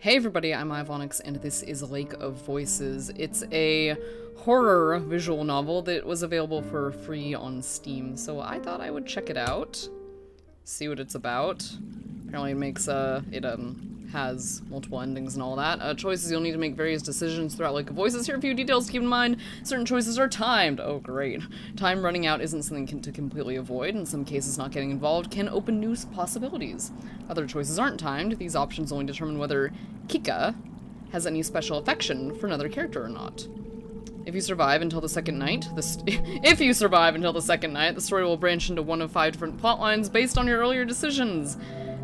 Hey everybody, I'm Ivonix, and this is Lake of Voices. It's a horror visual novel that was available for free on Steam, so I thought I would check it out, see what it's about. Apparently it makes, has multiple endings and all that. Choices, you'll need to make various decisions throughout Lake of Voices. Here are a few details to keep in mind. Certain choices are timed. Oh, great. Time running out isn't something to completely avoid. In some cases, not getting involved can open new possibilities. Other choices aren't timed. These options only determine whether Kika has any special affection for another character or not. If you survive until the second night, the story will branch into one of 5 different plot lines based on your earlier decisions.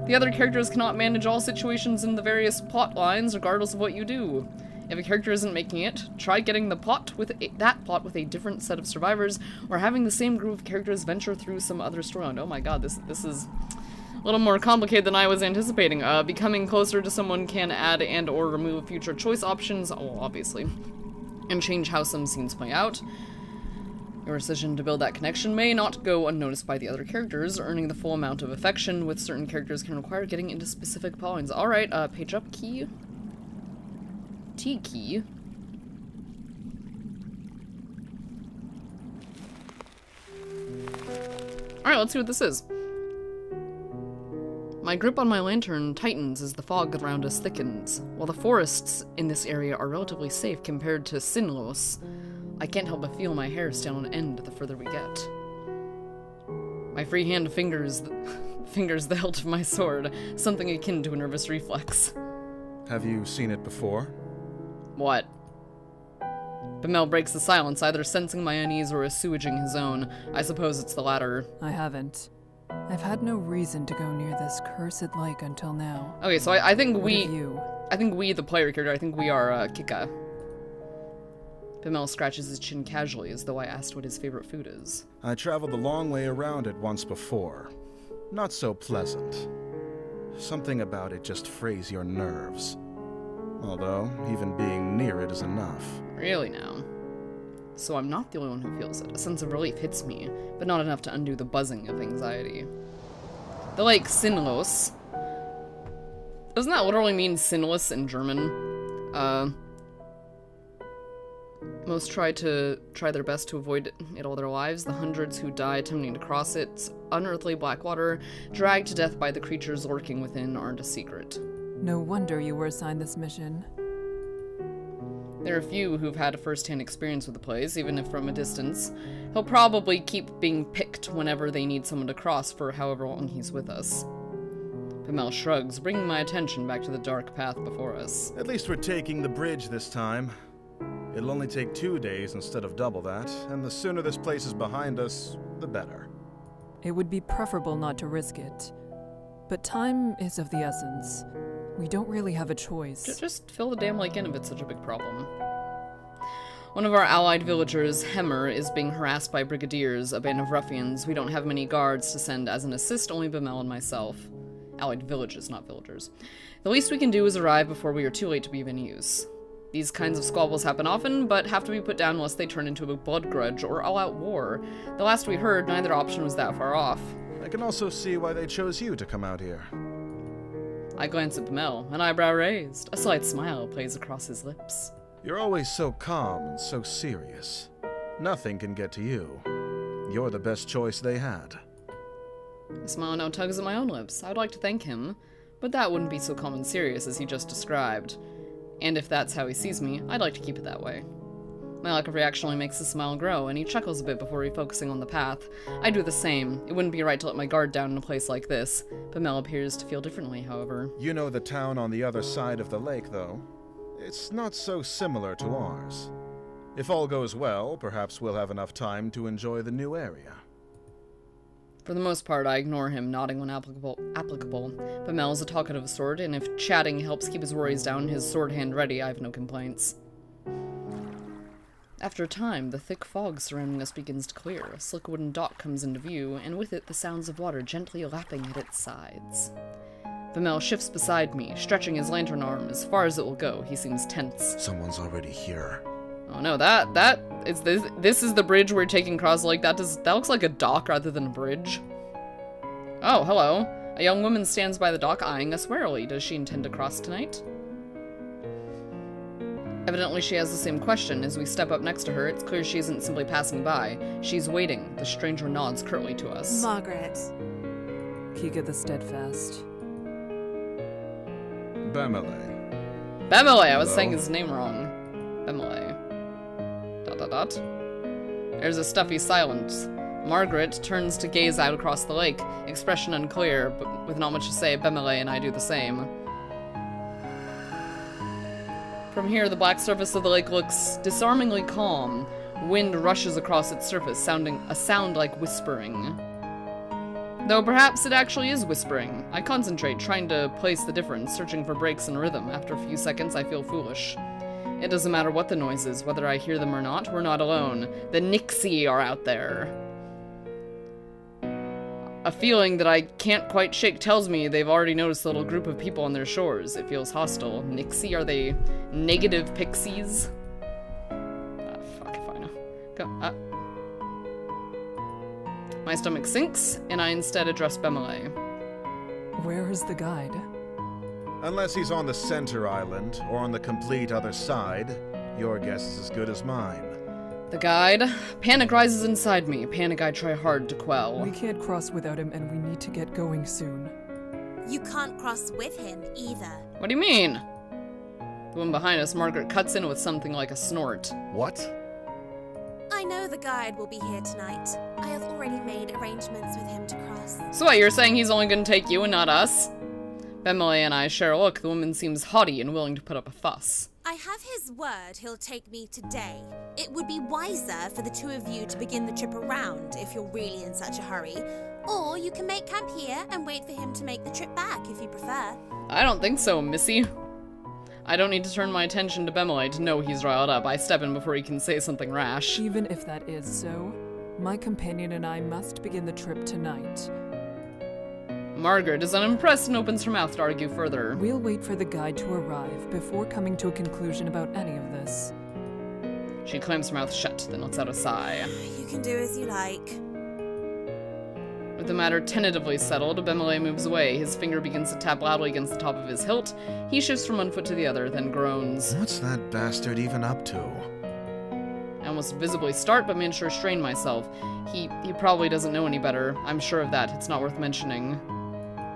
The other characters cannot manage all situations in the various plot lines, regardless of what you do. If a character isn't making it, try getting that plot with a different set of survivors, or having the same group of characters venture through some other storyline. Oh my god, this is a little more complicated than I was anticipating. Becoming closer to someone can add and or remove future choice options, obviously, and change how some scenes play out. Your decision to build that connection may not go unnoticed by the other characters. Earning the full amount of affection with certain characters can require getting into specific points. Alright, page up key. T key. Alright, let's see what this is. My grip on my lantern tightens as the fog around us thickens. While the forests in this area are relatively safe compared to Sinlos, I can't help but feel my hair stand on end the further we get. My free hand fingers the hilt of my sword, something akin to a nervous reflex. Have you seen it before? What? Bamel breaks the silence, either sensing my unease or assuaging his own. I suppose it's the latter. I haven't. I've had no reason to go near this cursed lake until now. Okay, so I think we, the player character, I think we are Kika. Bamel scratches his chin casually, as though I asked what his favorite food is. I traveled the long way around it once before. Not so pleasant. Something about it just frays your nerves. Although, even being near it is enough. Really now? So I'm not the only one who feels it. A sense of relief hits me, but not enough to undo the buzzing of anxiety. The lake Sinlos. Doesn't that literally mean sinless in German? Most try their best to avoid it all their lives. The hundreds who die attempting to cross its unearthly black water, dragged to death by the creatures lurking within, aren't a secret. No wonder you were assigned this mission. There are few who've had a first-hand experience with the place, even if from a distance. He'll probably keep being picked whenever they need someone to cross for however long he's with us. Bamel shrugs, bringing my attention back to the dark path before us. At least we're taking the bridge this time. It'll only take 2 days instead of double that, and the sooner this place is behind us, the better. It would be preferable not to risk it. But time is of the essence. We don't really have a choice. Just fill the damn lake in if it's such a big problem. One of our allied villagers, Hemmer, is being harassed by brigadiers, a band of ruffians. We don't have many guards to send as an assist, only Bamel and myself. Allied villages, not villagers. The least we can do is arrive before we are too late to be of any use. These kinds of squabbles happen often, but have to be put down unless they turn into a blood grudge or all-out war. The last we heard, neither option was that far off. I can also see why they chose you to come out here. I glance at Bamel, an eyebrow raised. A slight smile plays across his lips. You're always so calm and so serious. Nothing can get to you. You're the best choice they had. A smile now tugs at my own lips. I'd like to thank him, but that wouldn't be so calm and serious as he just described. And if that's how he sees me, I'd like to keep it that way. My lack of reaction only makes the smile grow, and he chuckles a bit before refocusing on the path. I do the same. It wouldn't be right to let my guard down in a place like this. Bamel appears to feel differently, however. You know the town on the other side of the lake, though. It's not so similar to ours. If all goes well, perhaps we'll have enough time to enjoy the new area. For the most part, I ignore him, nodding when applicable. Bamel is a talkative sort, and if chatting helps keep his worries down, his sword hand ready, I have no complaints. After a time, the thick fog surrounding us begins to clear. A slick wooden dock comes into view, and with it the sounds of water gently lapping at its sides. Bamel shifts beside me, stretching his lantern arm as far as it will go. He seems tense. Someone's already here. Oh no, this is the bridge we're taking across the lake. That looks like a dock rather than a bridge. Oh, hello. A young woman stands by the dock, eyeing us warily. Does she intend to cross tonight? Evidently she has the same question. As we step up next to her, it's clear she isn't simply passing by. She's waiting. The stranger nods curtly to us. Margaret. Kika the Steadfast. Bemele. Bemele! I was Hello? saying his name wrong. Bemele. ... There's a stuffy silence. Margaret turns to gaze out across the lake, expression unclear, but with not much to say, Bemele and I do the same. From here, the black surface of the lake looks disarmingly calm. Wind rushes across its surface, sounding a sound like whispering. Though perhaps it actually is whispering. I concentrate, trying to place the difference, searching for breaks in rhythm. After a few seconds, I feel foolish. It doesn't matter what the noise is, whether I hear them or not, we're not alone. The Nixie are out there. A feeling that I can't quite shake tells me they've already noticed a little group of people on their shores. It feels hostile. Nixie, are they negative pixies? Fuck if I know. Go, My stomach sinks, and I instead address Bemele. Where is the guide? Unless he's on the center island, or on the complete other side, your guess is as good as mine. The guide. Panic rises inside me. Panic I try hard to quell. We can't cross without him, and we need to get going soon. You can't cross with him either. What do you mean? The one behind us, Margaret, cuts in with something like a snort. What? I know the guide will be here tonight. I have already made arrangements with him to cross. So what, you're saying he's only gonna take you and not us? Bemele and I share a look. The woman seems haughty and willing to put up a fuss. I have his word he'll take me today. It would be wiser for the two of you to begin the trip around if you're really in such a hurry. Or you can make camp here and wait for him to make the trip back if you prefer. I don't think so, Missy. I don't need to turn my attention to Bemele to know he's riled up. I step in before he can say something rash. Even if that is so, my companion and I must begin the trip tonight. Margaret is unimpressed and opens her mouth to argue further. We'll wait for the guide to arrive before coming to a conclusion about any of this. She clams her mouth shut, then lets out a sigh. You can do as you like. With the matter tentatively settled, Bemele moves away. His finger begins to tap loudly against the top of his hilt. He shifts from one foot to the other, then groans. What's that bastard even up to? I almost visibly start, but manage to restrain myself. He probably doesn't know any better. I'm sure of that. It's not worth mentioning.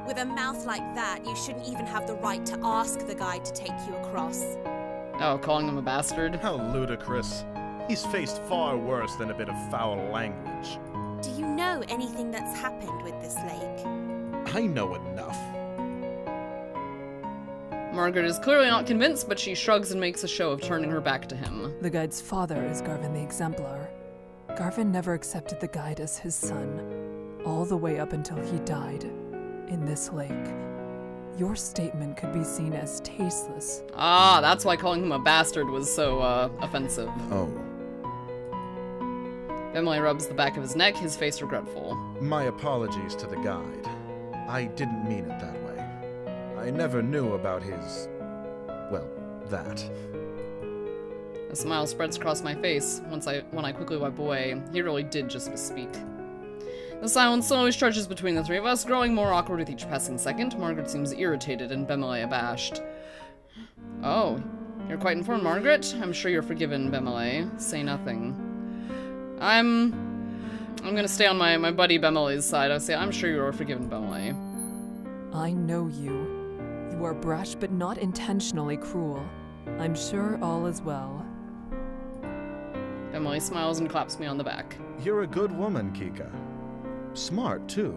With a mouth like that, you shouldn't even have the right to ask the guide to take you across. Oh, calling him a bastard? How ludicrous. He's faced far worse than a bit of foul language. Do you know anything that's happened with this lake? I know enough. Margaret is clearly not convinced, but she shrugs and makes a show of turning her back to him. The guide's father is Garvin the Exemplar. Garvin never accepted the guide as his son, all the way up until he died. In this lake. Your statement could be seen as tasteless. Ah, that's why calling him a bastard was so, offensive. Oh. Bemele rubs the back of his neck, his face regretful. My apologies to the guide. I didn't mean it that way. I never knew about his... well, that. A smile spreads across my face when I quickly wipe away. He really did just misspeak. The silence slowly stretches between the three of us, growing more awkward with each passing second. Margaret seems irritated and Bemele abashed. Oh, you're quite informed, Margaret? I'm sure you're forgiven, Bemele. Say nothing. I'm gonna stay on my buddy Bemele's side. I'll say I'm sure you are forgiven, Bemele. I know you. You are brash but not intentionally cruel. I'm sure all is well. Bemele smiles and claps me on the back. You're a good woman, Kika. Smart, too.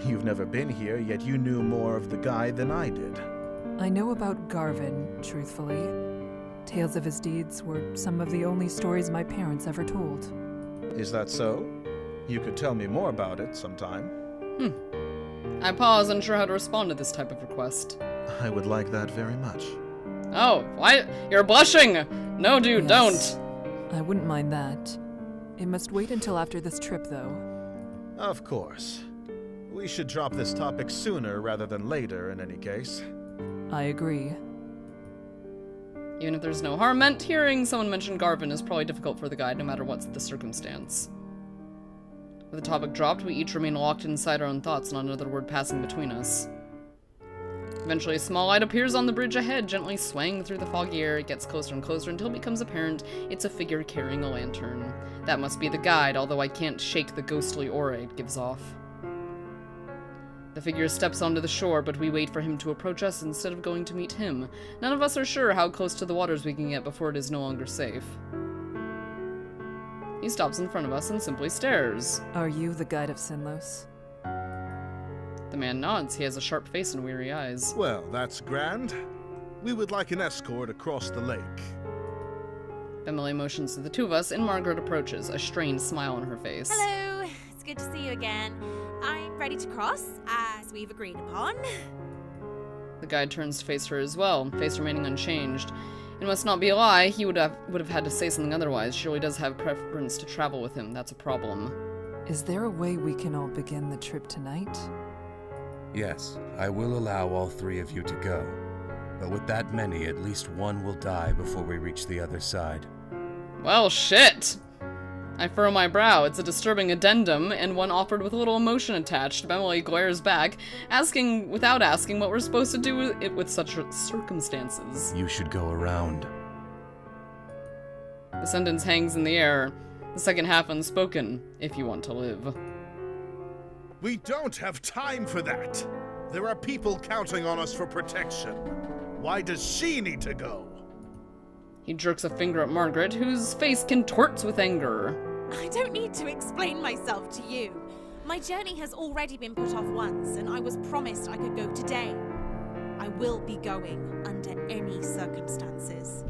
You've never been here, yet you knew more of the guy than I did. I know about Garvin, truthfully. Tales of his deeds were some of the only stories my parents ever told. Is that so? You could tell me more about it sometime. I pause, unsure how to respond to this type of request. I would like that very much. Oh, why? You're blushing! No, dude, Yes. don't! I wouldn't mind that. It must wait until after this trip, though. Of course. We should drop this topic sooner rather than later, in any case. I agree. Even if there's no harm meant, hearing someone mention Garvin is probably difficult for the guide, no matter what's the circumstance. With the topic dropped, we each remain locked inside our own thoughts, not another word passing between us. Eventually, a small light appears on the bridge ahead, gently swaying through the foggy air. It gets closer and closer until it becomes apparent it's a figure carrying a lantern. That must be the guide, although I can't shake the ghostly aura it gives off. The figure steps onto the shore, but we wait for him to approach us instead of going to meet him. None of us are sure how close to the waters we can get before it is no longer safe. He stops in front of us and simply stares. Are you the guide of Sinlos? The man nods. He has a sharp face and weary eyes. Well, that's grand. We would like an escort across the lake. Bemele motions to the two of us, and Margaret approaches, a strained smile on her face. Hello, it's good to see you again. I'm ready to cross, as we've agreed upon. The guide turns to face her as well, face remaining unchanged. It must not be a lie. He would have had to say something otherwise. She really does have preference to travel with him. That's a problem. Is there a way we can all begin the trip tonight? Yes, I will allow all three of you to go. But with that many, at least one will die before we reach the other side. Well, shit! I furrow my brow. It's a disturbing addendum, and one offered with a little emotion attached. Bemele glares back, asking without asking what we're supposed to do with such circumstances. You should go around. The sentence hangs in the air, the second half unspoken, if you want to live. We don't have time for that. There are people counting on us for protection. Why does she need to go? He jerks a finger at Margaret, whose face contorts with anger. I don't need to explain myself to you. My journey has already been put off once, and I was promised I could go today. I will be going under any circumstances.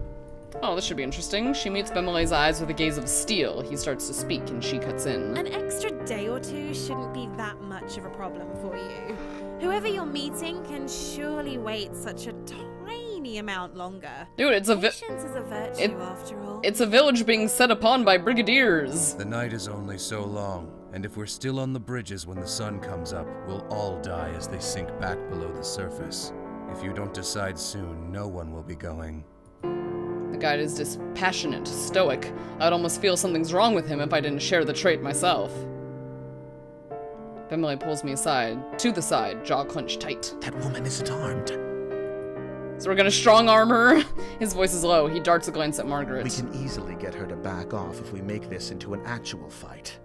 Oh, this should be interesting. She meets Bemele's eyes with a gaze of steel. He starts to speak, and she cuts in. An extra day or two shouldn't be that much of a problem for you. Whoever you're meeting can surely wait such a tiny amount longer. Dude, it's a Patience is a virtue, after all. It's a village being set upon by brigadiers. The night is only so long, and if we're still on the bridges when the sun comes up, we'll all die as they sink back below the surface. If you don't decide soon, no one will be going. The guide is dispassionate, stoic. I'd almost feel something's wrong with him if I didn't share the trait myself. Bemele pulls me aside, to the side, jaw clenched tight. That woman isn't armed. So we're gonna strong arm her? His voice is low. He darts a glance at Margaret. We can easily get her to back off if we make this into an actual fight.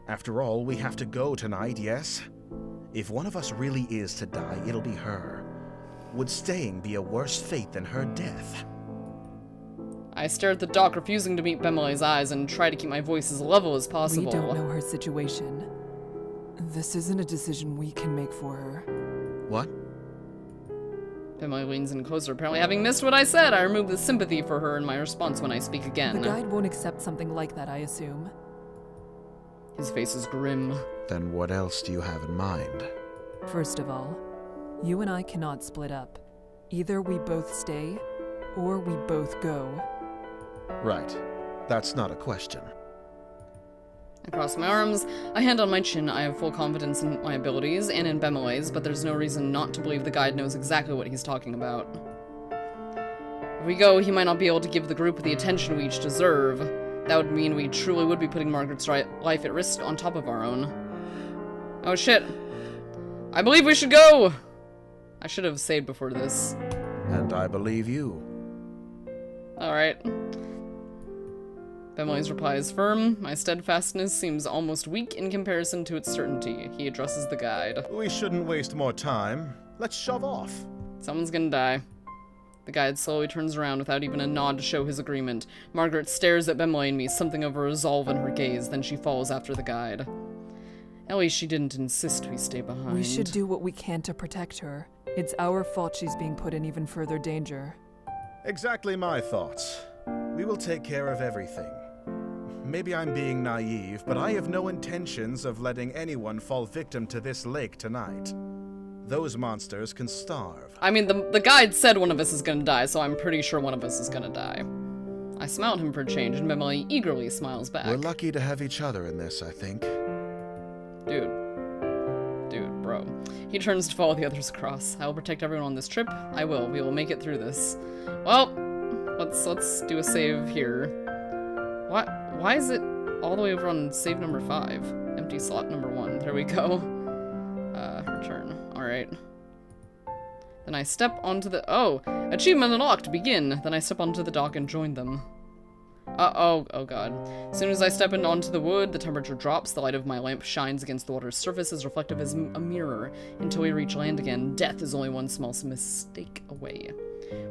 After all, we have to go tonight, yes? If one of us really is to die, it'll be her. Would staying be a worse fate than her death? I stare at the dock, refusing to meet Bemele's eyes, and try to keep my voice as level as possible. We don't know her situation. This isn't a decision we can make for her. What? Bemele leans in closer, apparently having missed what I said. I remove the sympathy for her in my response when I speak again. The guide won't accept something like that, I assume. His face is grim. Then what else do you have in mind? First of all, you and I cannot split up. Either we both stay, or we both go. Right. That's not a question. I cross my arms, a hand on my chin. I have full confidence in my abilities and in Bemele's, but there's no reason not to believe the guide knows exactly what he's talking about. If we go, he might not be able to give the group the attention we each deserve. That would mean we truly would be putting Margaret's life at risk on top of our own. Oh shit. I believe we should go! I should have saved before this. And I believe you. Alright. Bemele's reply is firm. My steadfastness seems almost weak in comparison to its certainty. He addresses the guide. We shouldn't waste more time. Let's shove off. Someone's gonna die. The guide slowly turns around without even a nod to show his agreement. Margaret stares at Bemele and me, something of a resolve in her gaze, then she follows after the guide. At least she didn't insist we stay behind. We should do what we can to protect her. It's our fault she's being put in even further danger. Exactly my thoughts. We will take care of everything. Maybe I'm being naive, but I have no intentions of letting anyone fall victim to this lake tonight. Those monsters can starve. I mean, the guide said one of us is gonna die, so I'm pretty sure one of us is gonna die. I smile at him for a change, and Bemele eagerly smiles back. We're lucky to have each other in this, I think. Dude, bro. He turns to follow the others across. I will protect everyone on this trip. I will. We will make it through this. Well, let's do a save here. Why is it all the way over on save number 5? Empty slot number 1. There we go. Return. Alright. Then I step onto the... Oh! Achievement unlocked! Begin! Then I step onto the dock and join them. Oh god. As soon as I step onto the wood, the temperature drops, the light of my lamp shines against the water's surface as reflective as a mirror. Until we reach land again, death is only one small mistake away.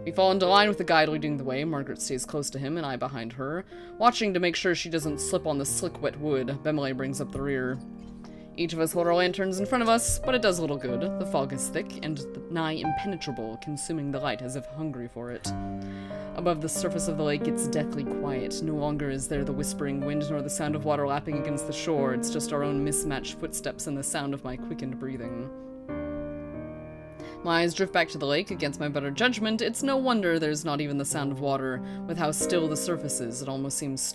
We fall into line with the guide leading the way. Margaret stays close to him and I behind her, watching to make sure she doesn't slip on the slick wet wood. Bemele brings up the rear. Each of us hold our lanterns in front of us, but it does little good. The fog is thick and nigh impenetrable, consuming the light as if hungry for it. Above the surface of the lake, it's deathly quiet. No longer is there the whispering wind nor the sound of water lapping against the shore. It's just our own mismatched footsteps and the sound of my quickened breathing. My eyes drift back to the lake. Against my better judgment, it's no wonder there's not even the sound of water. With how still the surface is, it almost seems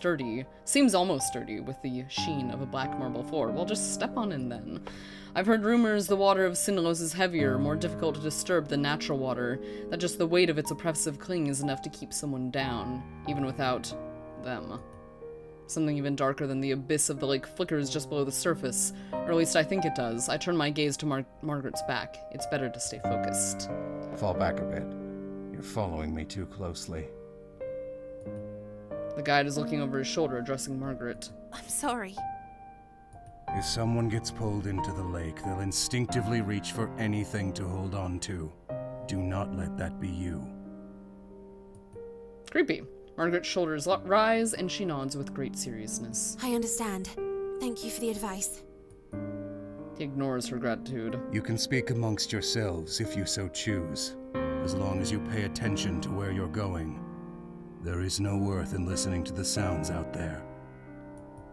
almost sturdy, with the sheen of a black marble floor. Well, just step on in then. I've heard rumors the water of Sindalos is heavier, more difficult to disturb than natural water, that just the weight of its oppressive cling is enough to keep someone down, even without them. Something even darker than the abyss of the lake flickers just below the surface, or at least I think it does. I turn my gaze to Margaret's back. It's better to stay focused. Fall back a bit. You're following me too closely. The guide is looking over his shoulder, addressing Margaret. I'm sorry. If someone gets pulled into the lake, they'll instinctively reach for anything to hold on to. Do not let that be you. Creepy. Margaret's shoulders rise, and she nods with great seriousness. I understand. Thank you for the advice. He ignores her gratitude. You can speak amongst yourselves if you so choose, as long as you pay attention to where you're going. There is no worth in listening to the sounds out there.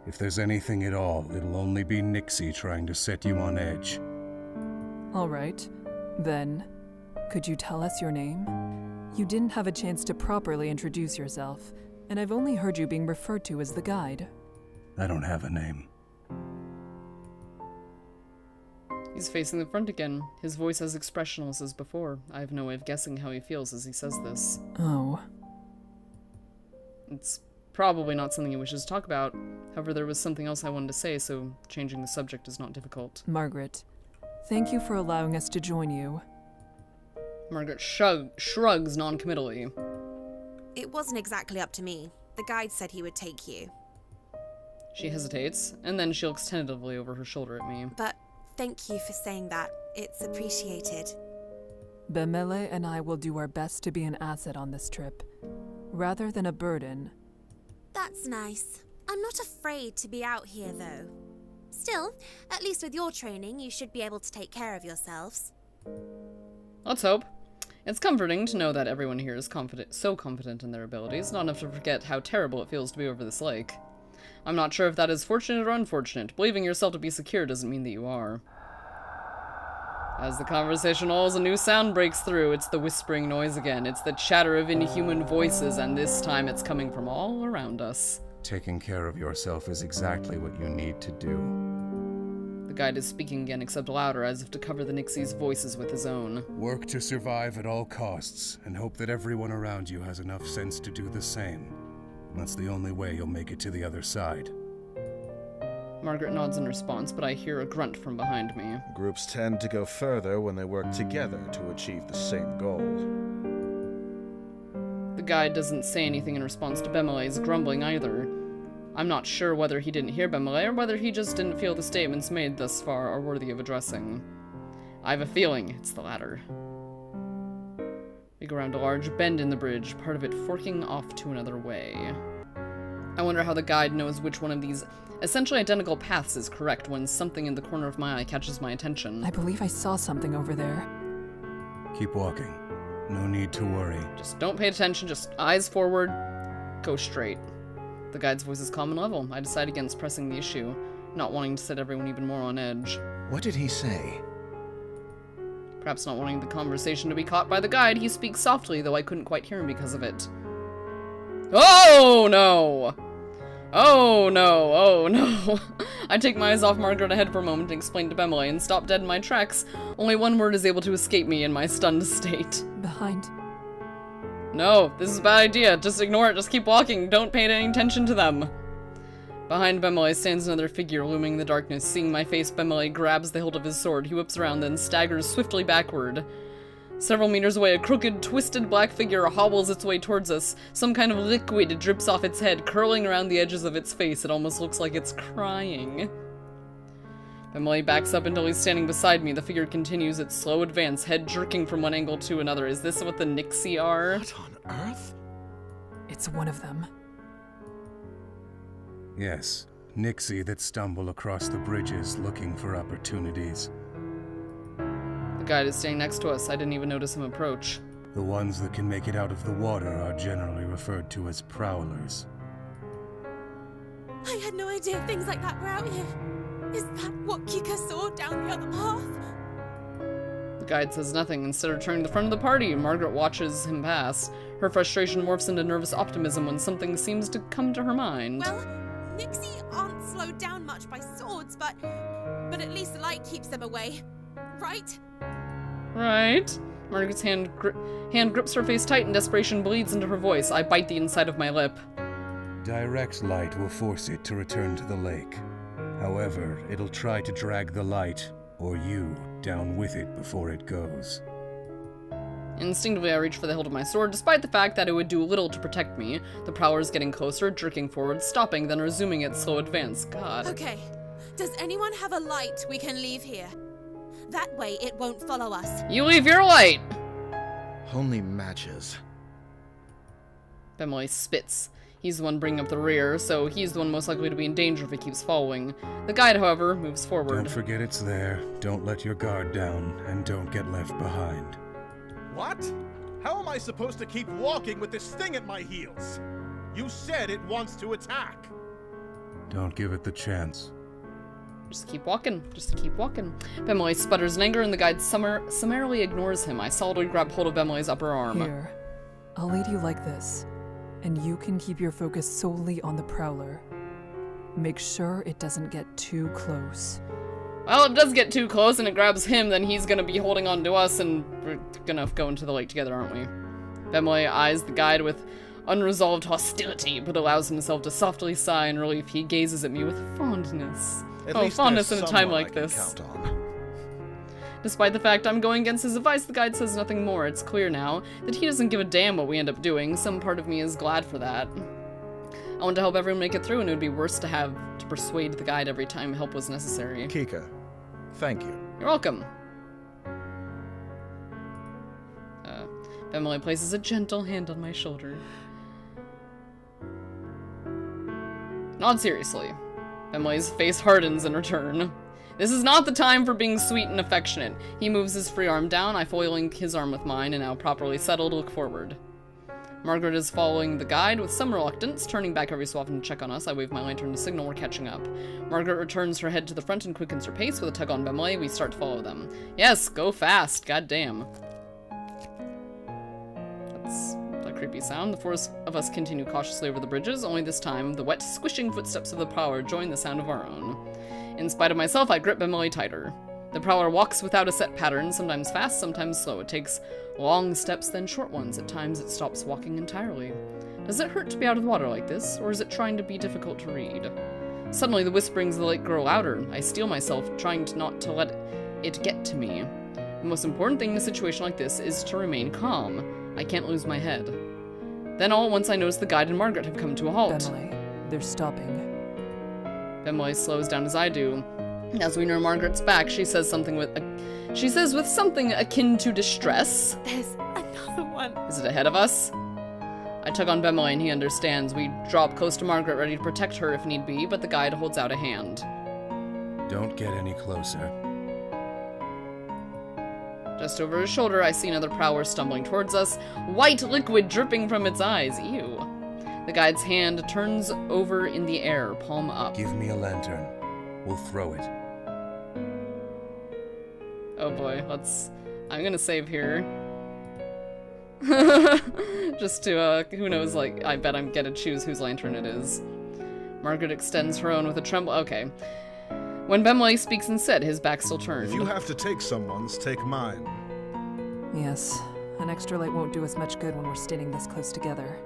If there's anything at all, it'll only be Nixie trying to set you on edge. All right. Then, could you tell us your name? You didn't have a chance to properly introduce yourself, and I've only heard you being referred to as the guide. I don't have a name. He's facing the front again, his voice as expressionless as before. I have no way of guessing how he feels as he says this. Oh. It's probably not something he wishes to talk about. However, there was something else I wanted to say, so changing the subject is not difficult. Margaret, thank you for allowing us to join you. Margaret shrugs non-committally. It wasn't exactly up to me. The guide said he would take you. She hesitates, and then she looks tentatively over her shoulder at me. But thank you for saying that. It's appreciated. Bemele and I will do our best to be an asset on this trip, rather than a burden. That's nice. I'm not afraid to be out here, though. Still, at least with your training, you should be able to take care of yourselves. Let's hope. It's comforting to know that everyone here is so confident in their abilities, not enough to forget how terrible it feels to be over this lake. I'm not sure if that is fortunate or unfortunate. Believing yourself to be secure doesn't mean that you are. As the conversation lulls, a new sound breaks through. It's the whispering noise again. It's the chatter of inhuman voices, and this time it's coming from all around us. Taking care of yourself is exactly what you need to do. The guide is speaking again, except louder, as if to cover the Nixie's voices with his own. Work to survive at all costs, and hope that everyone around you has enough sense to do the same. That's the only way you'll make it to the other side. Margaret nods in response, but I hear a grunt from behind me. Groups tend to go further when they work together to achieve the same goal. The guide doesn't say anything in response to Bemele's grumbling either. I'm not sure whether he didn't hear Bemele, or whether he just didn't feel the statements made thus far are worthy of addressing. I have a feeling it's the latter. We go around a large bend in the bridge, part of it forking off to another way. I wonder how the guide knows which one of these essentially identical paths is correct when something in the corner of my eye catches my attention. I believe I saw something over there. Keep walking. No need to worry. Just don't pay attention, just eyes forward, go straight. The guide's voice is calm and level. I decide against pressing the issue, not wanting to set everyone even more on edge. What did he say? Perhaps not wanting the conversation to be caught by the guide, he speaks softly, though I couldn't quite hear him because of it. Oh no! Oh no, oh no. I take my eyes off Margaret ahead for a moment and explain to Bemele and stop dead in my tracks. Only one word is able to escape me in my stunned state. Behind. No, this is a bad idea. Just ignore it. Just keep walking. Don't pay any attention to them. Behind Bemele stands another figure looming in the darkness. Seeing my face, Bemele grabs the hilt of his sword. He whips around, then staggers swiftly backward. Several meters away, a crooked, twisted black figure hobbles its way towards us. Some kind of liquid drips off its head, curling around the edges of its face. It almost looks like it's crying. Emily backs up until he's standing beside me. The figure continues its slow advance, head jerking from one angle to another. Is this what the Nixie are? What on earth? It's one of them. Yes, Nixie that stumble across the bridges looking for opportunities. The guide is standing next to us. I didn't even notice him approach. The ones that can make it out of the water are generally referred to as prowlers. I had no idea things like that were out here. Is that what Kika saw down the other path? The guide says nothing. Instead of turning to the front of the party, Margaret watches him pass. Her frustration morphs into nervous optimism when something seems to come to her mind. Well, Nixie aren't slowed down much by swords, but at least the light keeps them away. Right? Right. Margaret's hand grips her face tight and desperation bleeds into her voice. I bite the inside of my lip. Direct light will force it to return to the lake. However, it'll try to drag the light, or you, down with it before it goes. Instinctively, I reach for the hilt of my sword, despite the fact that it would do little to protect me. The prowler is getting closer, jerking forward, stopping, then resuming its slow advance. God. Okay. Does anyone have a light we can leave here? That way it won't follow us. You leave your light! Only matches. Bemley spits. He's the one bringing up the rear, so he's the one most likely to be in danger if he keeps following. The guide, however, moves forward. Don't forget it's there, don't let your guard down, and don't get left behind. What? How am I supposed to keep walking with this thing at my heels? You said it wants to attack. Don't give it the chance. Just keep walking. Just keep walking. Bemley sputters in anger, and the guide summarily ignores him. I solidly grab hold of Bemley's upper arm. Here, I'll lead you like this, and you can keep your focus solely on the prowler. Make sure it doesn't get too close. Well, it does get too close and it grabs him, then he's gonna be holding on to us and we're gonna go into the lake together, aren't we? Bemley eyes the guide with unresolved hostility, but allows himself to softly sigh in relief. He gazes at me with fondness. At least fondness in there's a time someone like I can this. count on. Despite the fact I'm going against his advice, the guide says nothing more. It's clear now that he doesn't give a damn what we end up doing. Some part of me is glad for that. I want to help everyone make it through, and it would be worse to have to persuade the guide every time help was necessary. Kika, thank you. You're welcome. Bemley places a gentle hand on my shoulder. Not seriously. Bemley's face hardens in return. This is not the time for being sweet and affectionate. He moves his free arm down, I fully link his arm with mine, and now properly settled, look forward. Margaret is following the guide with some reluctance, turning back every so often to check on us. I wave my lantern to signal we're catching up. Margaret returns her head to the front and quickens her pace. With a tug on Bemley, we start to follow them. Yes, go fast, goddamn. That's a creepy sound. The four of us continue cautiously over the bridges, only this time the wet, squishing footsteps of the prowler join the sound of our own. In spite of myself, I grip Bemley tighter. The prowler walks without a set pattern, sometimes fast, sometimes slow. It takes long steps, then short ones. At times, it stops walking entirely. Does it hurt to be out of the water like this, or is it trying to be difficult to read? Suddenly, the whisperings of the lake grow louder. I steel myself, trying not to let it get to me. The most important thing in a situation like this is to remain calm. I can't lose my head. Then all at once I notice the guide and Margaret have come to a halt. Bemley, they're stopping. Bemley slows down as I do. As we near Margaret's back, she says with something akin to distress. There's another one. Is it ahead of us? I tug on Bemley and he understands. We draw up close to Margaret, ready to protect her if need be, but the guide holds out a hand. Don't get any closer. Just over his shoulder, I see another prowler stumbling towards us, white liquid dripping from its eyes. Ew. The guide's hand turns over in the air, palm up. Give me a lantern. We'll throw it. Oh boy, I'm gonna save here. Just to, who knows, like, I bet I'm gonna choose whose lantern it is. Margaret extends her own with a tremble. Okay. When Bemley speaks instead, his back still turned. If you have to take someone's, take mine. Yes, an extra light won't do us much good when we're standing this close together.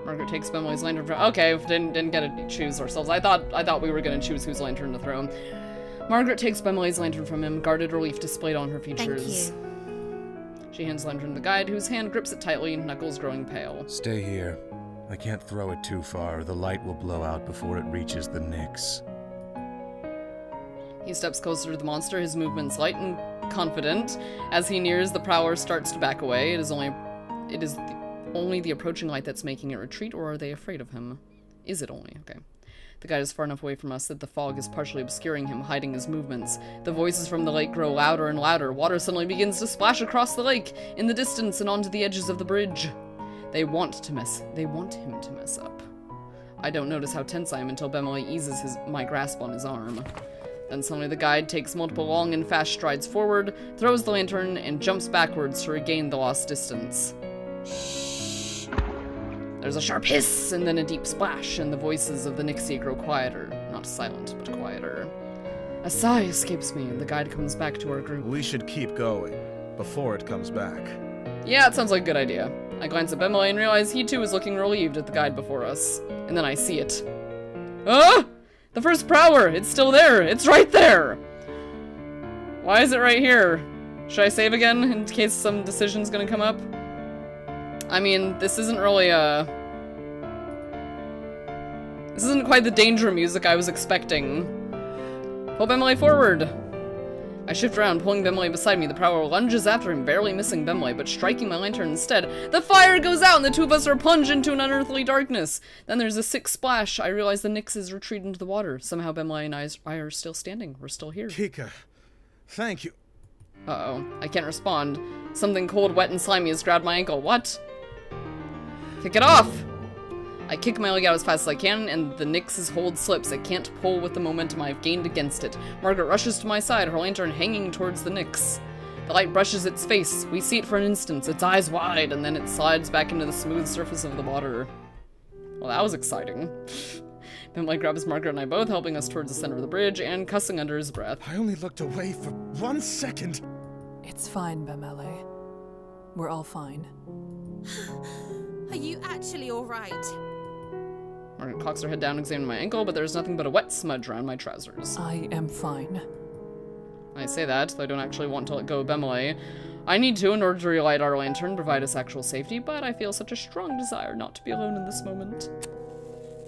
Margaret takes Bemley's lantern. Okay, didn't get to choose ourselves. I thought we were gonna choose whose lantern to throw. Margaret takes Bemley's lantern from him, guarded relief displayed on her features. Thank you. She hands the lantern to the guide, whose hand grips it tightly, knuckles growing pale. Stay here. I can't throw it too far, or the light will blow out before it reaches the Nyx. He steps closer to the monster, his movements light and confident. As he nears, the prowler starts to back away. It is only the approaching light that's making it retreat, or are they afraid of him? Is it only? Okay. The guide is far enough away from us that the fog is partially obscuring him, hiding his movements. The voices from the lake grow louder and louder. Water suddenly begins to splash across the lake, in the distance and onto the edges of the bridge. They want him to mess up. I don't notice how tense I am until Bemele eases my grasp on his arm. Then suddenly the guide takes multiple long and fast strides forward, throws the lantern, and jumps backwards to regain the lost distance. There's a sharp hiss, and then a deep splash, and the voices of the Nixie grow quieter. Not silent, but quieter. A sigh escapes me, and the guide comes back to our group. We should keep going, before it comes back. Yeah, it sounds like a good idea. I glance at Bemele and realize he too is looking relieved at the guide before us. And then I see it. Ah! The first prowler! It's still there! It's right there! Why is it right here? Should I save again in case some decision's gonna come up? I mean, this isn't really this isn't quite the danger music I was expecting. Pull Bemele forward! I shift around, pulling Bemele beside me. The prowler lunges after him, barely missing Bemele, but striking my lantern instead. The fire goes out, and the two of us are plunged into an unearthly darkness. Then there's a sick splash. I realize the Nyx is retreated into the water. Somehow Bemele and I are still standing. We're still here. Kika, thank you. Uh-oh. I can't respond. Something cold, wet, and slimy has grabbed my ankle. What? Kick it off! I kick my leg out as fast as I can, and the Nyx's hold slips. It can't pull with the momentum I've gained against it. Margaret rushes to my side, her lantern hanging towards the Nyx. The light brushes its face. We see it for an instant, its eyes wide, and then it slides back into the smooth surface of the water. Well, that was exciting. Bemele grabs Margaret and I both, helping us towards the center of the bridge, and cussing under his breath. I only looked away for 1 second. It's fine, Bemele. We're all fine. Are you actually alright? Margaret cocks her head down, examining my ankle, but there's nothing but a wet smudge around my trousers. I am fine. I say that, though I don't actually want to let go of Bemele. I need to in order to relight our lantern, provide us actual safety, but I feel such a strong desire not to be alone in this moment.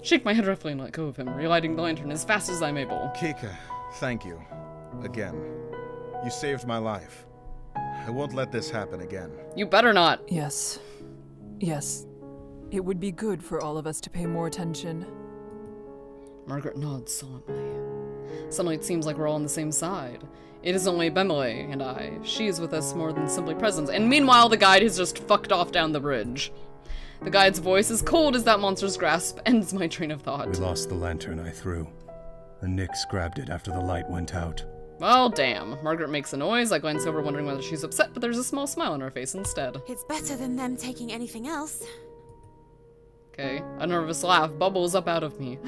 Shake my head roughly and let go of him, relighting the lantern as fast as I'm able. Kika, thank you. Again. You saved my life. I won't let this happen again. You better not! Yes. Yes. It would be good for all of us to pay more attention. Margaret nods solemnly. Suddenly it seems like we're all on the same side. It is only Bemele and I. She is with us more than simply presence, and meanwhile the guide has just fucked off down the bridge. The guide's voice, as cold as that monster's grasp, ends my train of thought. We lost the lantern I threw. The Nyx grabbed it after the light went out. Well, damn. Margaret makes a noise. I glance over, wondering whether she's upset, but there's a small smile on her face instead. It's better than them taking anything else. Okay. A nervous laugh bubbles up out of me.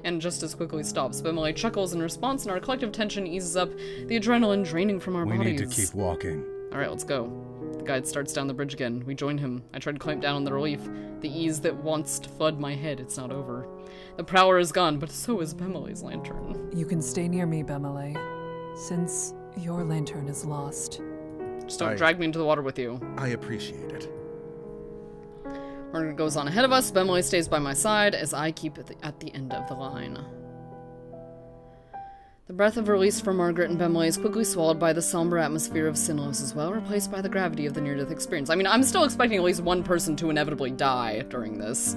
And just as quickly stops. Bemele chuckles in response, and our collective tension eases up, the adrenaline draining from our bodies. We need to keep walking. Alright, let's go. The guide starts down the bridge again. We join him. I try to clamp down on the relief. The ease that wants to flood my head. It's not over. The prowler is gone, but so is Bemele's lantern. You can stay near me, Bemele, since your lantern is lost. Just don't drag me into the water with you. I appreciate it. Margaret goes on ahead of us. Bemele stays by my side as I keep at the end of the line. The breath of release from Margaret and Bemele is quickly swallowed by the somber atmosphere of Sinlos as well, replaced by the gravity of the near-death experience. I mean, I'm still expecting at least one person to inevitably die during this.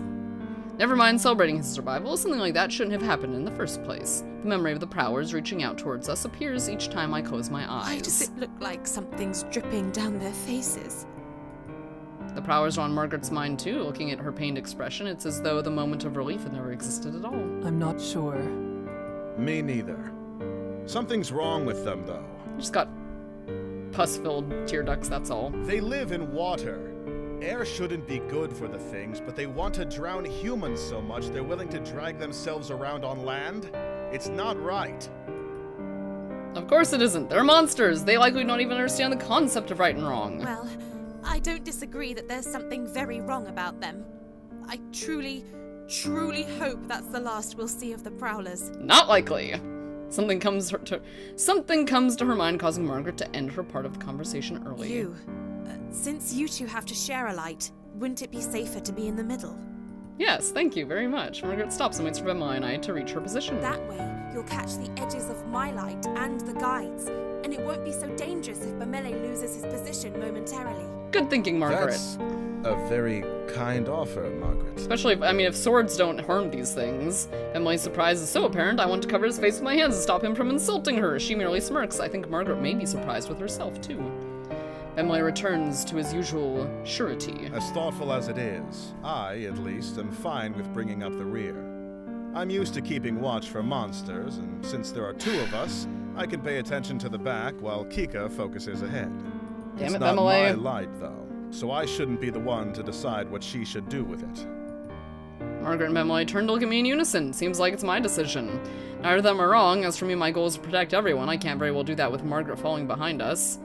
Never mind celebrating his survival, something like that shouldn't have happened in the first place. The memory of the prowlers reaching out towards us appears each time I close my eyes. Why does it look like something's dripping down their faces? The prowlers are on Margaret's mind too, looking at her pained expression. It's as though the moment of relief had never existed at all. I'm not sure. Me neither. Something's wrong with them, though. Just got pus-filled tear ducts, that's all. They live in water. Air shouldn't be good for the things, but they want to drown humans so much they're willing to drag themselves around on land? It's not right. Of course it isn't. They're monsters. They likely don't even understand the concept of right and wrong. Well, I don't disagree that there's something very wrong about them. I truly hope that's the last we'll see of the prowlers. Not likely. Something comes to her mind, causing Margaret to end her part of the conversation early. You. Since you two have to share a light, wouldn't it be safer to be in the middle? Yes, thank you very much. Margaret stops and waits for Benoit and I to reach her position. That way, you'll catch the edges of my light and the guides, and it won't be so dangerous if Bemele loses his position momentarily. Good thinking, Margaret. That's a very kind offer, Margaret. Especially if swords don't harm these things. Emily's surprise is so apparent, I want to cover his face with my hands and stop him from insulting her. She merely smirks. I think Margaret may be surprised with herself, too. Emily returns to his usual surety. As thoughtful as it is, I, at least, am fine with bringing up the rear. I'm used to keeping watch for monsters, and since there are two of us, I can pay attention to the back while Kika focuses ahead. Damn It's it, not Emily. my light, though, so I shouldn't be the one to decide what she should do with it. Margaret and Emily turn to look at me in unison. Seems like it's my decision. Neither of them are wrong. As for me, my goal is to protect everyone. I can't very well do that with Margaret falling behind us.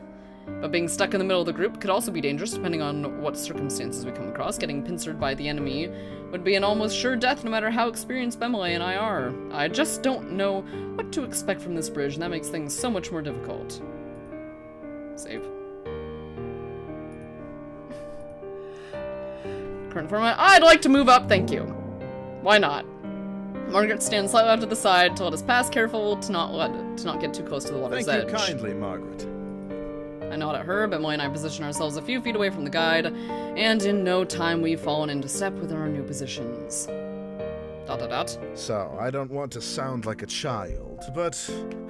But being stuck in the middle of the group could also be dangerous depending on what circumstances we come across. Getting pincered by the enemy would be an almost sure death no matter how experienced Bemele and I are. I just don't know what to expect from this bridge, and that makes things so much more difficult. Save. Current format. I'd like to move up, thank you. Why not? Margaret stands slightly off to the side to let us pass, careful to not get too close to the water's edge. Thank you kindly, Margaret. I nod at her, but Emily and I position ourselves a few feet away from the guide, and in no time we've fallen into step with our new positions. ... So, I don't want to sound like a child, but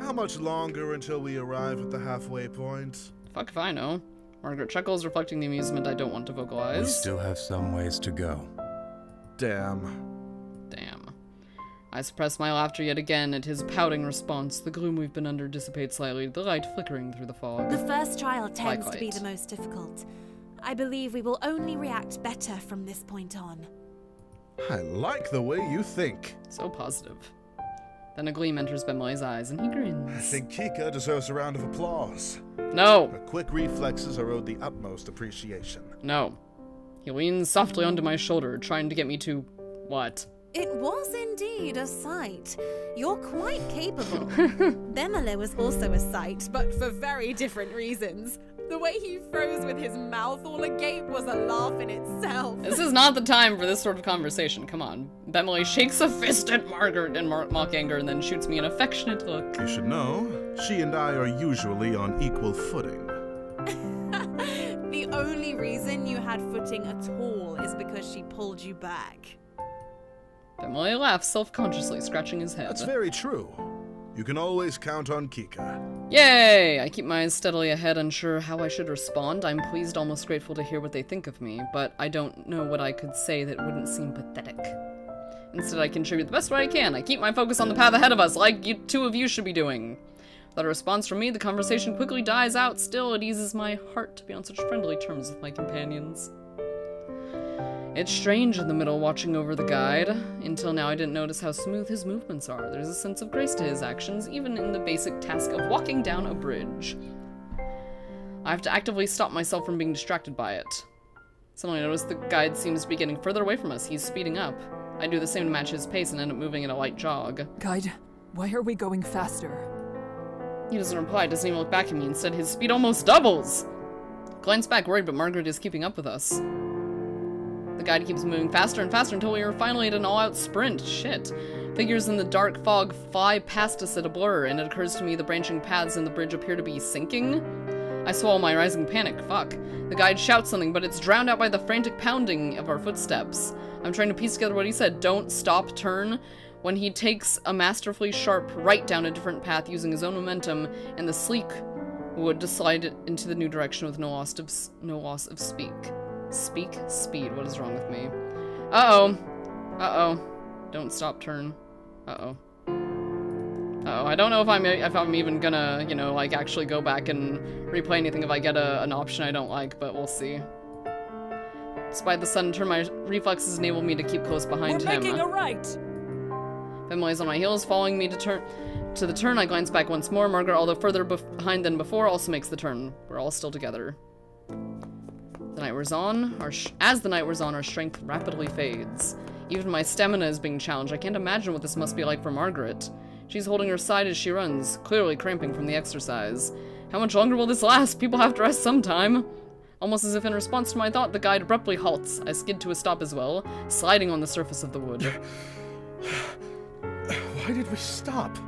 how much longer until we arrive at the halfway point? Fuck if I know. Margaret chuckles, reflecting the amusement I don't want to vocalize. We still have some ways to go. Damn. I suppress my laughter yet again at his pouting response. The gloom we've been under dissipates slightly, the light flickering through the fog. The first trial tends Like to be light. the most difficult. I believe we will only react better from this point on. I like the way you think. So positive. Then a gleam enters Bemele's eyes, and he grins. I think Kika deserves a round of applause. No! Her quick reflexes are owed the utmost appreciation. No. He leans softly onto my shoulder, trying to get me to... what? It was indeed a sight. You're quite capable. Bemele was also a sight, but for very different reasons. The way he froze with his mouth all agape was a laugh in itself. This is not the time for this sort of conversation, come on. Bemele shakes a fist at Margaret in mock anger and then shoots me an affectionate look. You should know, she and I are usually on equal footing. The only reason you had footing at all is because she pulled you back. Bemele laughs self-consciously, scratching his head. That's very true. You can always count on Kika. Yay! I keep my eyes steadily ahead, unsure how I should respond. I'm pleased, almost grateful to hear what they think of me, but I don't know what I could say that wouldn't seem pathetic. Instead, I contribute the best way I can. I keep my focus on the path ahead of us, like you two of you should be doing. Without a response from me, the conversation quickly dies out. Still, it eases my heart to be on such friendly terms with my companions. It's strange in the middle watching over the guide. Until now I didn't notice how smooth his movements are. There's a sense of grace to his actions, even in the basic task of walking down a bridge. I have to actively stop myself from being distracted by it. Suddenly I notice the guide seems to be getting further away from us. He's speeding up. I do the same to match his pace and end up moving at a light jog. Guide, why are we going faster? He doesn't reply, doesn't even look back at me. Instead, his speed almost doubles. Glance back worried, but Margaret is keeping up with us. The guide keeps moving faster and faster until we are finally at an all-out sprint. Shit. Figures in the dark fog fly past us at a blur, and it occurs to me the branching paths in the bridge appear to be sinking. I swallow my rising panic. Fuck. The guide shouts something, but it's drowned out by the frantic pounding of our footsteps. I'm trying to piece together what he said. Don't stop, turn. When he takes a masterfully sharp right down a different path using his own momentum, and the sleek wood to slide into the new direction with no loss of speed. Speed. What is wrong with me? Uh-oh. Don't stop, turn. Uh-oh. I don't know if I'm even gonna, like, actually go back and replay anything if I get an option I don't like, but we'll see. Despite the sudden turn, my reflexes enable me to keep close behind him. We're making a right! Bemele's on my heels, following me to the turn. I glance back once more. Margaret, although further behind than before, also makes the turn. We're all still together. As the night wears on, our strength rapidly fades. Even my stamina is being challenged. I can't imagine what this must be like for Margaret. She's holding her side as she runs, clearly cramping from the exercise. How much longer will this last? People have to rest sometime. Almost as if in response to my thought, the guide abruptly halts. I skid to a stop as well, sliding on the surface of the wood. Why did we stop?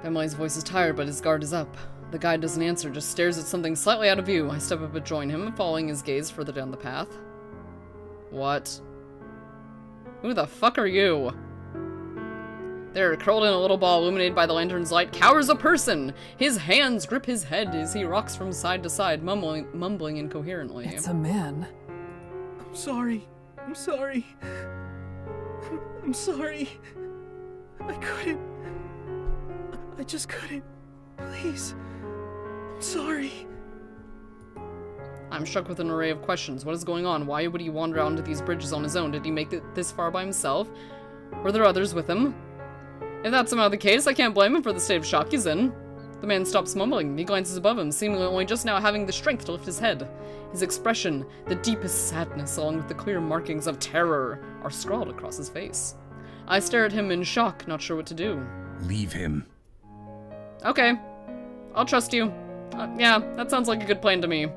Emily's voice is tired, but his guard is up. The guide doesn't answer, just stares at something slightly out of view. I step up and join him, following his gaze further down the path. What? Who the fuck are you? There, curled in a little ball illuminated by the lantern's light, cowers a person! His hands grip his head as he rocks from side to side, mumbling incoherently. It's a man. I'm sorry. I'm sorry. I'm sorry. I couldn't. I just couldn't. Please. I'm sorry. I'm struck with an array of questions. What is going on? Why would he wander onto these bridges on his own? Did he make it this far by himself? Were there others with him? If that's somehow the case, I can't blame him for the state of shock he's in. The man stops mumbling. He glances above him, seemingly only just now having the strength to lift his head. His expression, the deepest sadness, along with the clear markings of terror, are scrawled across his face. I stare at him in shock, not sure what to do. Leave him. Okay. I'll trust you. Yeah, that sounds like a good plan to me.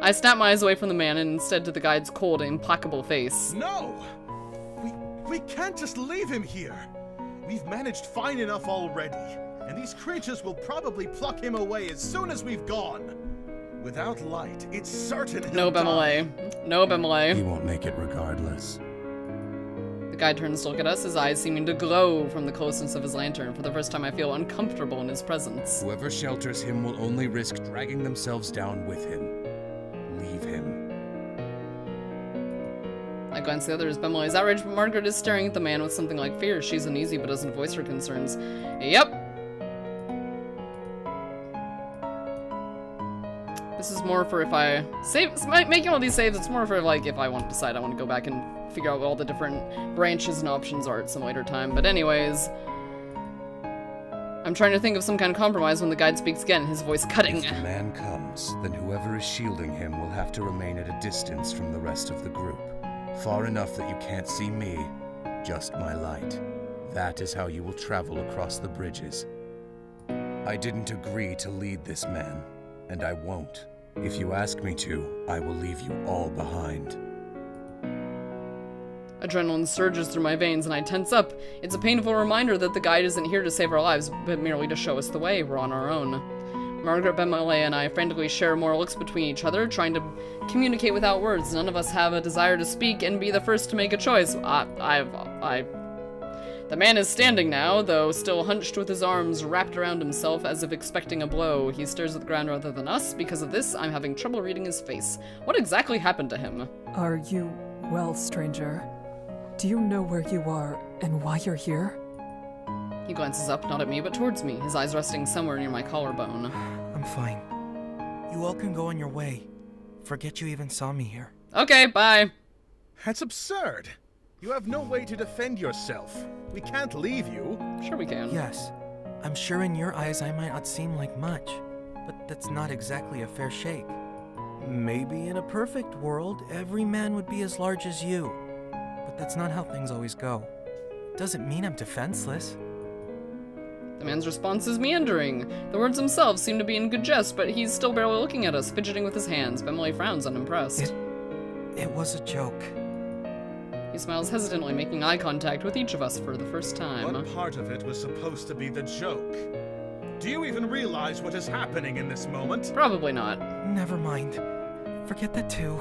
I snap my eyes away from the man and instead to the guide's cold, implacable face. No! We can't just leave him here. We've managed fine enough already, and these creatures will probably pluck him away as soon as we've gone. Without light, it's certain he'll No, die. Bemele. No, Bemele. He won't make it regardless. The guide turns to look at us, his eyes seeming to glow from the closeness of his lantern. For the first time, I feel uncomfortable in his presence. Whoever shelters him will only risk dragging themselves down with him. Leave him. I glance at the others. Bemele is outraged, but Margaret is staring at the man with something like fear. She's uneasy, but doesn't voice her concerns. Yep. This is more for if I save. Making all these saves, it's more for like if I want to decide I want to go back and figure out what all the different branches and options are at some later time. But anyways, I'm trying to think of some kind of compromise when the guide speaks again, his voice cutting. If the man comes, then whoever is shielding him will have to remain at a distance from the rest of the group. Far enough that you can't see me, just my light. That is how you will travel across the bridges. I didn't agree to lead this man, and I won't. If you ask me to, I will leave you all behind. Adrenaline surges through my veins and I tense up. It's a painful reminder that the guide isn't here to save our lives, but merely to show us the way. We're on our own. Margaret, Bemele, and I frantically share more looks between each other, trying to communicate without words. None of us have a desire to speak and be the first to make a choice. The man is standing now, though still hunched with his arms wrapped around himself as if expecting a blow. He stares at the ground rather than us. Because of this, I'm having trouble reading his face. What exactly happened to him? Are you well, stranger? Do you know where you are and why you're here? He glances up, not at me, but towards me, his eyes resting somewhere near my collarbone. I'm fine. You all can go on your way. Forget you even saw me here. Okay, bye. That's absurd. You have no way to defend yourself. We can't leave you. Sure we can. Yes, I'm sure in your eyes I might not seem like much, but that's not exactly a fair shake. Maybe in a perfect world, every man would be as large as you, but that's not how things always go. Doesn't mean I'm defenseless. The man's response is meandering. The words themselves seem to be in good jest, but he's still barely looking at us, fidgeting with his hands. Bemele frowns, unimpressed. It was a joke. He smiles hesitantly, making eye contact with each of us for the first time. What part of it was supposed to be the joke? Do you even realize what is happening in this moment? Probably not. Never mind. Forget that too.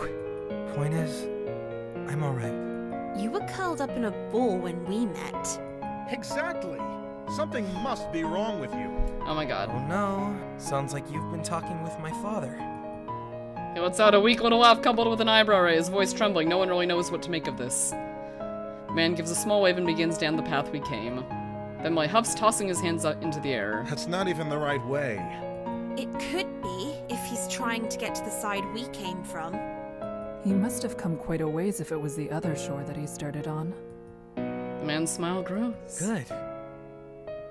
Point is, I'm alright. You were curled up in a ball when we met. Exactly. Something must be wrong with you. Oh my god. Oh no, sounds like you've been talking with my father. He lets out a weak little laugh coupled with an eyebrow raise, his voice trembling. No one really knows what to make of this. The man gives a small wave and begins down the path we came. Bemele huffs, tossing his hands up into the air. That's not even the right way. It could be, if he's trying to get to the side we came from. He must have come quite a ways if it was the other shore that he started on. The man's smile grows. Good.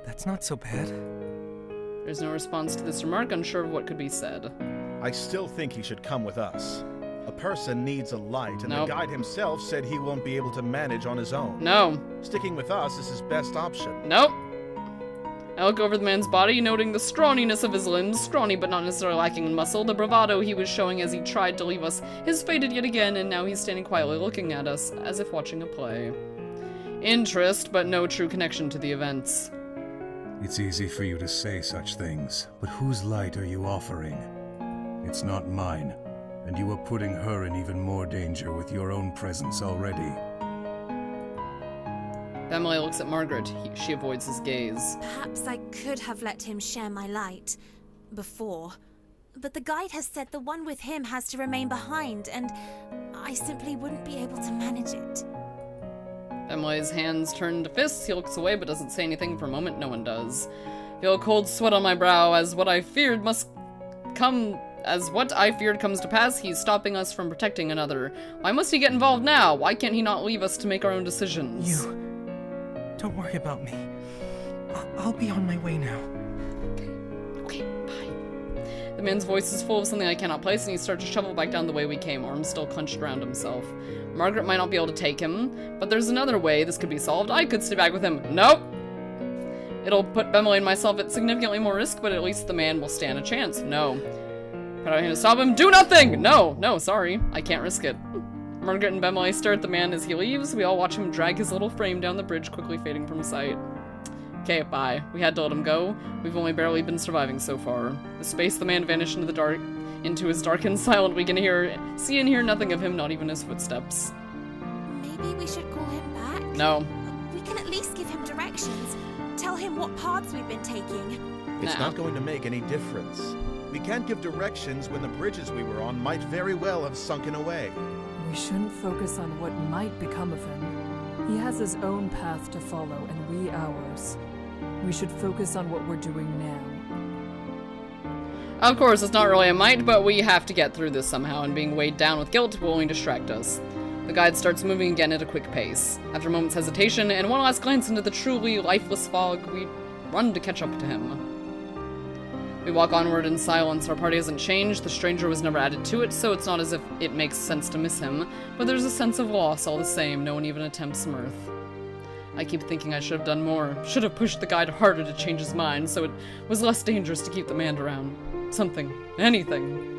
That's not so bad. There's no response to this remark, unsure of what could be said. I still think he should come with us. A person needs a light, and Nope. the guide himself said he won't be able to manage on his own. No. Sticking with us is his best option. Nope. I look over the man's body, noting the scrawniness of his limbs, scrawny but not necessarily lacking in muscle, the bravado he was showing as he tried to leave us has faded yet again, and now he's standing quietly looking at us, as if watching a play. Interest, but no true connection to the events. It's easy for you to say such things, but whose light are you offering? It's not mine, and you are putting her in even more danger with your own presence already. Emily looks at Margaret. She avoids his gaze. Perhaps I could have let him share my light before. But the guide has said the one with him has to remain behind, and I simply wouldn't be able to manage it. Emily's hands turn to fists. He looks away but doesn't say anything for a moment. No one does. Feel a cold sweat on my brow as what I feared comes to pass. He's stopping us from protecting another. Why must he get involved now? Why can't he not leave us to make our own decisions? Don't worry about me. I'll be on my way now. Okay, bye. The man's voice is full of something I cannot place, and he starts to shovel back down the way we came, arms still clenched around himself. Margaret might not be able to take him, but there's another way this could be solved. I could stay back with him. Nope! It'll put Emily and myself at significantly more risk, but at least the man will stand a chance. No. Put out hand to stop him. Do nothing! No, sorry. I can't risk it. Margaret and Bemily stare at the man as he leaves. We all watch him drag his little frame down the bridge, quickly fading from sight. Okay, bye. We had to let him go. We've only barely been surviving so far. The space the man vanished into the dark, into his dark and silent, we can see and hear nothing of him, not even his footsteps. Maybe we should call him back? No. We can at least give him directions. Tell him what paths we've been taking. It's not going to make any difference. We can't give directions when the bridges we were on might very well have sunken away. We shouldn't focus on what might become of him. He has his own path to follow, and we ours. We should focus on what we're doing now. Of course, it's not really a might, but we have to get through this somehow, and being weighed down with guilt will only distract us. The guide starts moving again at a quick pace. After a moment's hesitation, and one last glance into the truly lifeless fog, we run to catch up to him. We walk onward in silence. Our party hasn't changed, the stranger was never added to it, so it's not as if it makes sense to miss him, but there's a sense of loss all the same. No one even attempts mirth. I keep thinking I should have done more. Should have pushed the guide harder to change his mind, so it was less dangerous to keep the man around. Something. Anything.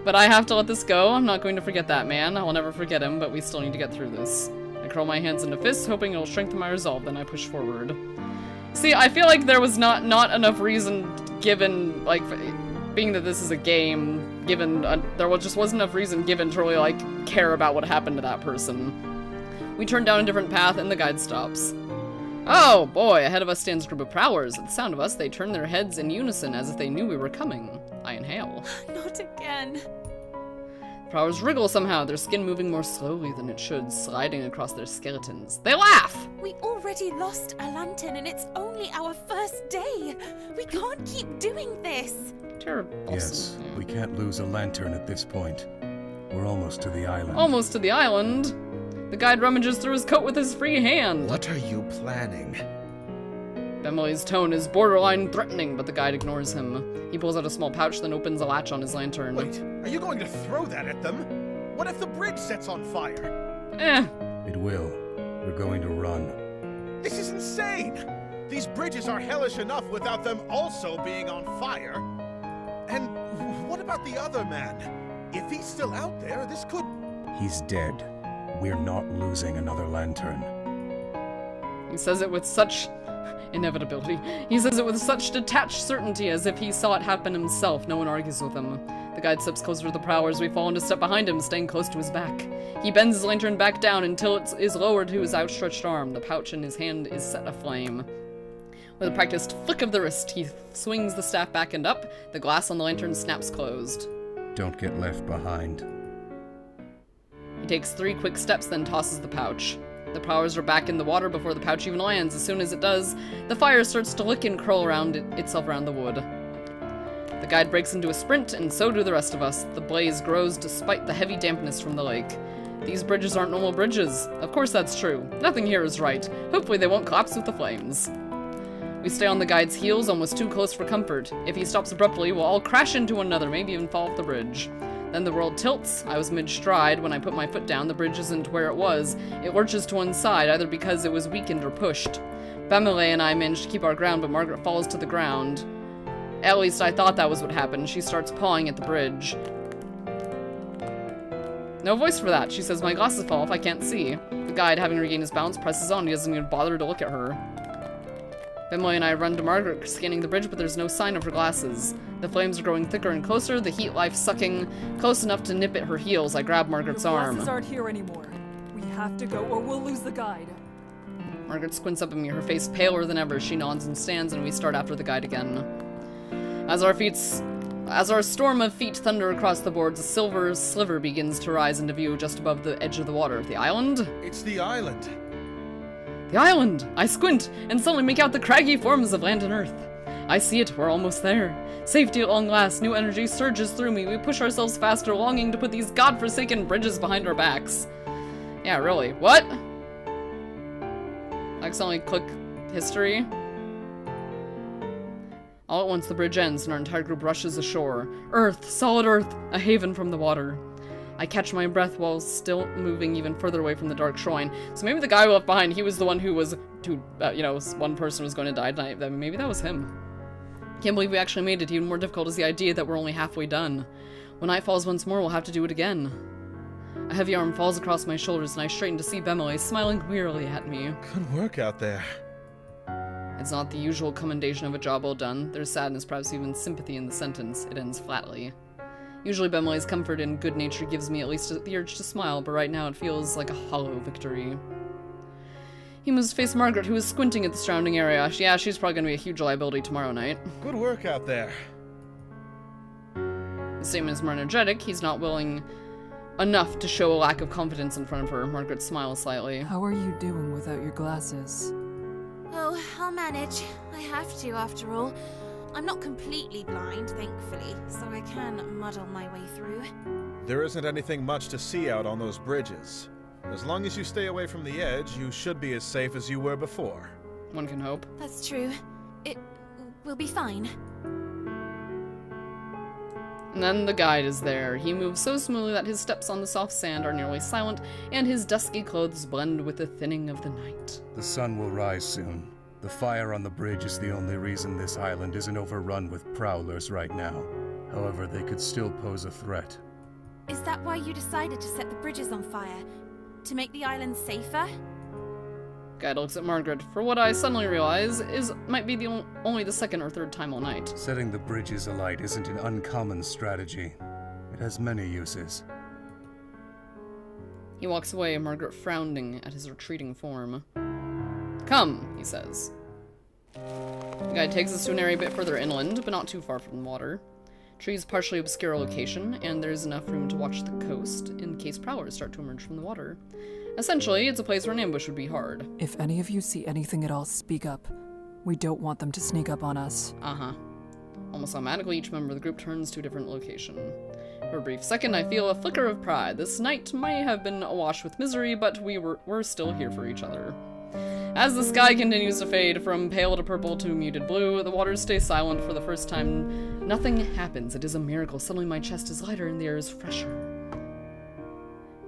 But I have to let this go. I'm not going to forget that man. I'll never forget him, but we still need to get through this. I curl my hands into fists, hoping it'll strengthen my resolve, then I push forward. See, I feel like there was not enough reason given, like, being that this is a game, given, there just wasn't enough reason given to really, like, care about what happened to that person. We turn down a different path, and the guide stops. Oh, boy, ahead of us stands a group of prowlers. At the sound of us, they turn their heads in unison as if they knew we were coming. I inhale. Not again. Prowlers wriggle somehow, their skin moving more slowly than it should, sliding across their skeletons. They laugh! We already lost a lantern, and it's only our first day. We can't keep doing this. Terrible. Yes, we can't lose a lantern at this point. We're almost to the island. Almost to the island? The guide rummages through his coat with his free hand. What are you planning? Emily's tone is borderline threatening, but the guide ignores him. He pulls out a small pouch, then opens a latch on his lantern. Wait, are you going to throw that at them? What if the bridge sets on fire? It will. We're going to run. This is insane! These bridges are hellish enough without them also being on fire. And what about the other man? If he's still out there, this could... He's dead. We're not losing another lantern. He says it with such inevitability. He says it with such detached certainty as if he saw it happen himself. No one argues with him. The guide steps closer to the prowlers. We fall into step behind him, staying close to his back. He bends his lantern back down until it is lowered to his outstretched arm. The pouch in his hand is set aflame. With a practiced flick of the wrist, he swings the staff back and up. The glass on the lantern snaps closed. Don't get left behind. He takes 3 quick steps, then tosses the pouch. The prowlers are back in the water before the pouch even lands. As soon as it does, the fire starts to lick and curl around itself around the wood. The guide breaks into a sprint, and so do the rest of us. The blaze grows despite the heavy dampness from the lake. These bridges aren't normal bridges. Of course that's true. Nothing here is right. Hopefully they won't collapse with the flames. We stay on the guide's heels, almost too close for comfort. If he stops abruptly, we'll all crash into one another, maybe even fall off the bridge. Then the world tilts. I was mid-stride. When I put my foot down, the bridge isn't where it was. It lurches to one side, either because it was weakened or pushed. Bemele and I managed to keep our ground, but Margaret falls to the ground. At least I thought that was what happened. She starts pawing at the bridge. No voice for that. She says my glasses fall off, I can't see. The guide, having regained his balance, presses on. He doesn't even bother to look at her. Bemele and I run to Margaret, scanning the bridge, but there's no sign of her glasses. The flames are growing thicker and closer, the heat life sucking close enough to nip at her heels. I grab Margaret's Your arm. glasses aren't here anymore. We have to go or we'll lose the guide. Margaret squints up at me, her face paler than ever. She nods and stands, and we start after the guide again. As our storm of feet thunder across the boards, a silver sliver begins to rise into view just above the edge of the water. The island? It's the island. The island! I squint, and suddenly make out the craggy forms of land and earth. I see it, we're almost there. Safety at long last, new energy surges through me. We push ourselves faster, longing to put these godforsaken bridges behind our backs. Yeah, really. What? I accidentally click history. All at once the bridge ends and our entire group rushes ashore. Earth, solid earth, a haven from the water. I catch my breath while still moving even further away from the dark shoreline. So maybe the guy we left behind, he was the one who was, one person was going to die tonight. Maybe that was him. Can't believe we actually made it. Even more difficult is the idea that we're only halfway done. When night falls once more, we'll have to do it again. A heavy arm falls across my shoulders and I straighten to see Bemele smiling wearily at me. Good work out there. It's not the usual commendation of a job well done. There's sadness, perhaps even sympathy in the sentence. It ends flatly. Usually Bemele's comfort and good nature gives me at least the urge to smile, but right now it feels like a hollow victory. He moves to face Margaret, who is squinting at the surrounding area. Yeah, she's probably going to be a huge liability tomorrow night. Good work out there. His statement is more energetic. He's not willing enough to show a lack of confidence in front of her. Margaret smiles slightly. How are you doing without your glasses? Oh, I'll manage. I have to, after all. I'm not completely blind, thankfully, so I can muddle my way through. There isn't anything much to see out on those bridges. As long as you stay away from the edge, you should be as safe as you were before. One can hope. That's true. It will be fine. And then the guide is there. He moves so smoothly that his steps on the soft sand are nearly silent, and his dusky clothes blend with the thinning of the night. The sun will rise soon. The fire on the bridge is the only reason this island isn't overrun with prowlers right now. However, they could still pose a threat. Is that why you decided to set the bridges on fire? To make the island safer? Guide looks at Margaret. For what I suddenly realize might be only the second or third time all night. Setting the bridges alight isn't an uncommon strategy. It has many uses. He walks away, Margaret frowning at his retreating form. Come, he says. The guide takes us to an area a bit further inland, but not too far from the water. Trees partially obscure a location, and there's enough room to watch the coast in case prowlers start to emerge from the water. Essentially, it's a place where an ambush would be hard. If any of you see anything at all, speak up. We don't want them to sneak up on us. Uh-huh. Almost automatically, each member of the group turns to a different location. For a brief second, I feel a flicker of pride. This night may have been awash with misery, but we're still here for each other. As the sky continues to fade from pale to purple to muted blue, the waters stay silent for the first time. Nothing happens. It is a miracle. Suddenly my chest is lighter and the air is fresher.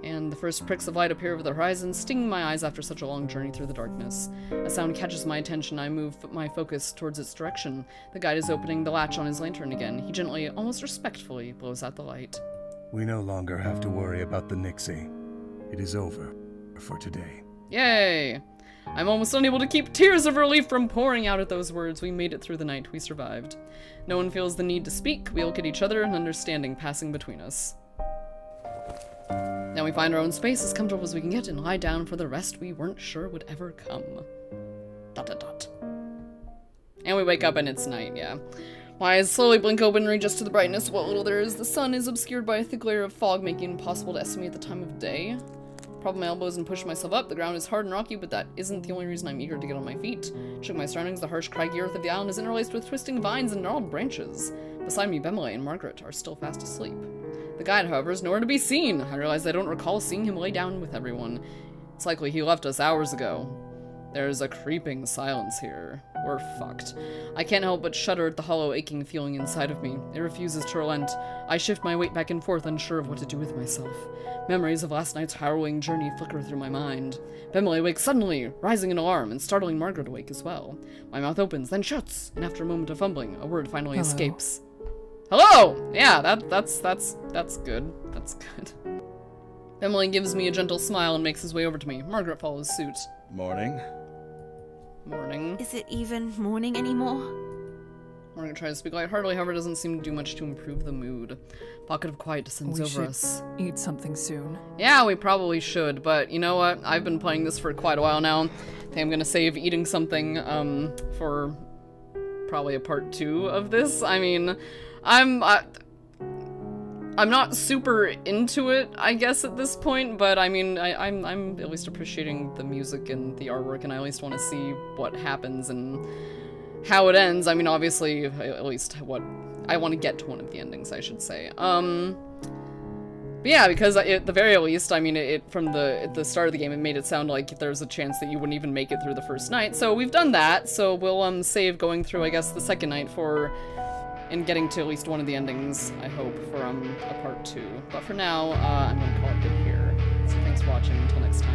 And the first pricks of light appear over the horizon, stinging my eyes after such a long journey through the darkness. A sound catches my attention. I move my focus towards its direction. The guide is opening the latch on his lantern again. He gently, almost respectfully, blows out the light. We no longer have to worry about the Nixie. It is over for today. Yay! I'm almost unable to keep tears of relief from pouring out at those words. We made it through the night. We survived. No one feels the need to speak. We look at each other, an understanding passing between us. Now we find our own space as comfortable as we can get and lie down for the rest we weren't sure would ever come. ... And we wake up and it's night, yeah. My eyes slowly blink open and reach to the brightness. What little there is, the sun is obscured by a thick layer of fog, making it impossible to estimate the time of day. Prop my elbows and push myself up. The ground is hard and rocky, but that isn't the only reason I'm eager to get on my feet. Check my surroundings. The harsh, craggy earth of the island is interlaced with twisting vines and gnarled branches. Beside me, Bemele and Margaret are still fast asleep. The guide, however, is nowhere to be seen. I realize I don't recall seeing him lay down with everyone. It's likely he left us hours ago. There's a creeping silence here. We're fucked. I can't help but shudder at the hollow, aching feeling inside of me. It refuses to relent. I shift my weight back and forth, unsure of what to do with myself. Memories of last night's harrowing journey flicker through my mind. Bemily awakes suddenly, rising in alarm and startling Margaret awake as well. My mouth opens, then shuts, and after a moment of fumbling, a word finally escapes. Hello! Yeah, that's good. That's good. Bemily gives me a gentle smile and makes his way over to me. Margaret follows suit. Morning. Morning. Is it even morning anymore? Margaret tries to speak lightheartedly, however doesn't seem to do much to improve the mood. Pocket of quiet descends We over should us. eat something soon. Yeah, we probably should, but you know what? I've been playing this for quite a while now. I think I'm gonna save eating something, for probably a part 2 of this. I mean, I'm not super into it, I guess, at this point, but I mean, I'm at least appreciating the music and the artwork, and I at least want to see what happens and how it ends. I mean, obviously, at least what I want to get to one of the endings, I should say. But yeah, because at the very least, I mean, at the start of the game, it made it sound like there's a chance that you wouldn't even make it through the first night. So we've done that. So we'll save going through, I guess, the second night and getting to at least one of the endings, I hope, for a part 2. But for now, I'm gonna call it good here. So thanks for watching. Until next time.